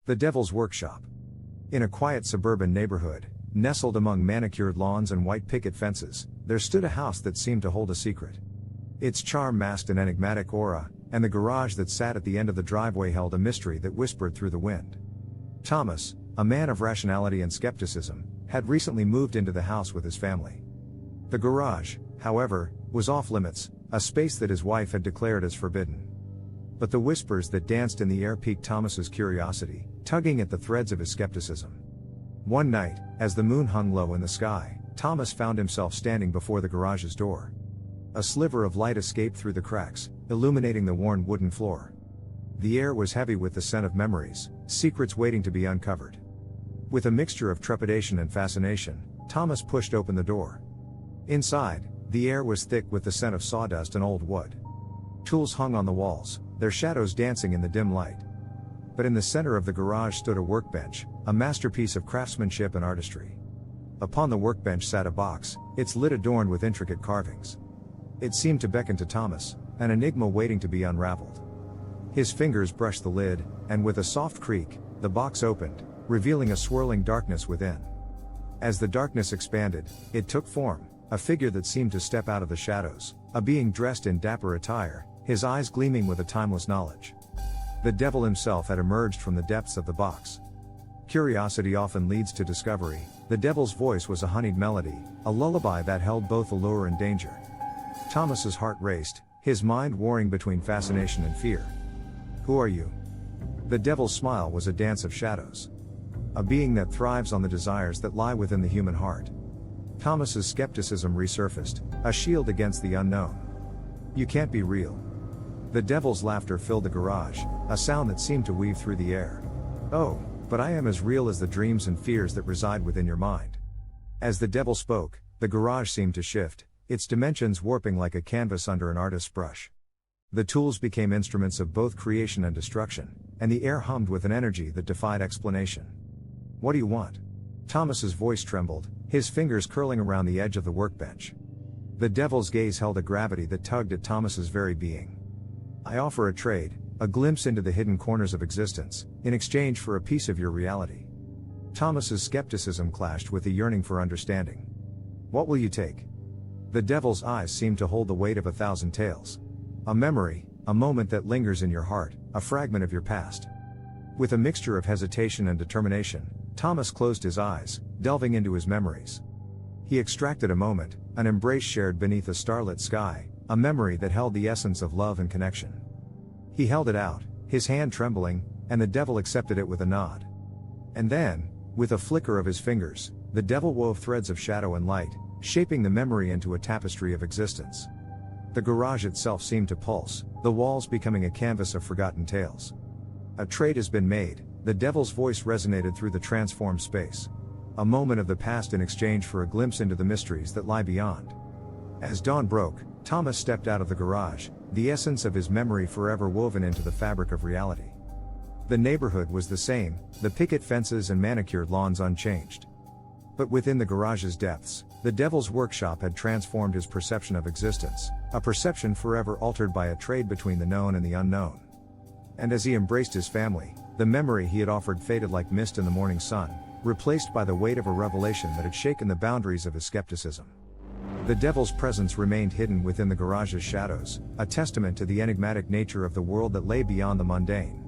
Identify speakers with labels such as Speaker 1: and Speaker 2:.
Speaker 1: The Devil's Workshop. In a quiet suburban neighborhood, nestled among manicured lawns and white picket fences, there stood a house that seemed to hold a secret. Its charm masked an enigmatic aura, and the garage that sat at the end of the driveway held a mystery that whispered through the wind. Thomas, a man of rationality and skepticism, had recently moved into the house with his family. The garage, however, was off limits, a space that his wife had declared as forbidden. But the whispers that danced in the air piqued Thomas's curiosity, tugging at the threads of his skepticism. One night, as the moon hung low in the sky, Thomas found himself standing before the garage's door. A sliver of light escaped through the cracks, illuminating the worn wooden floor. The air was heavy with the scent of memories, secrets waiting to be uncovered. With a mixture of trepidation and fascination, Thomas pushed open the door. Inside, the air was thick with the scent of sawdust and old wood. Tools hung on the walls, their shadows dancing in the dim light. But in the center of the garage stood a workbench, a masterpiece of craftsmanship and artistry. Upon the workbench sat a box, its lid adorned with intricate carvings. It seemed to beckon to Thomas, an enigma waiting to be unraveled. His fingers brushed the lid, and with a soft creak, the box opened, revealing a swirling darkness within. As the darkness expanded, it took form, a figure that seemed to step out of the shadows, a being dressed in dapper attire, his eyes gleaming with a timeless knowledge. The devil himself had emerged from the depths of the box. Curiosity often leads to discovery. The devil's voice was a honeyed melody, a lullaby that held both allure and danger. Thomas's heart raced, his mind warring between fascination and fear. "Who are you?" The devil's smile was a dance of shadows. A being that thrives on the desires that lie within the human heart. Thomas's skepticism resurfaced, a shield against the unknown. "You can't be real." The devil's laughter filled the garage, a sound that seemed to weave through the air. "Oh, but I am as real as the dreams and fears that reside within your mind." As the devil spoke, the garage seemed to shift, its dimensions warping like a canvas under an artist's brush. The tools became instruments of both creation and destruction, and the air hummed with an energy that defied explanation. "What do you want?" Thomas's voice trembled, his fingers curling around the edge of the workbench. The devil's gaze held a gravity that tugged at Thomas's very being. "I offer a trade, a glimpse into the hidden corners of existence, in exchange for a piece of your reality." Thomas's skepticism clashed with the yearning for understanding. "What will you take?" The devil's eyes seemed to hold the weight of 1,000 tales. "A memory, a moment that lingers in your heart, a fragment of your past." With a mixture of hesitation and determination, Thomas closed his eyes, delving into his memories. He extracted a moment, an embrace shared beneath a starlit sky, a memory that held the essence of love and connection. He held it out, his hand trembling, and the devil accepted it with a nod. And then, with a flicker of his fingers, the devil wove threads of shadow and light, shaping the memory into a tapestry of existence. The garage itself seemed to pulse, the walls becoming a canvas of forgotten tales. "A trade has been made," the devil's voice resonated through the transformed space. "A moment of the past in exchange for a glimpse into the mysteries that lie beyond." As dawn broke, Thomas stepped out of the garage, the essence of his memory forever woven into the fabric of reality. The neighborhood was the same, the picket fences and manicured lawns unchanged. But within the garage's depths, the devil's workshop had transformed his perception of existence, a perception forever altered by a trade between the known and the unknown. And as he embraced his family, the memory he had offered faded like mist in the morning sun, replaced by the weight of a revelation that had shaken the boundaries of his skepticism. The devil's presence remained hidden within the garage's shadows, a testament to the enigmatic nature of the world that lay beyond the mundane.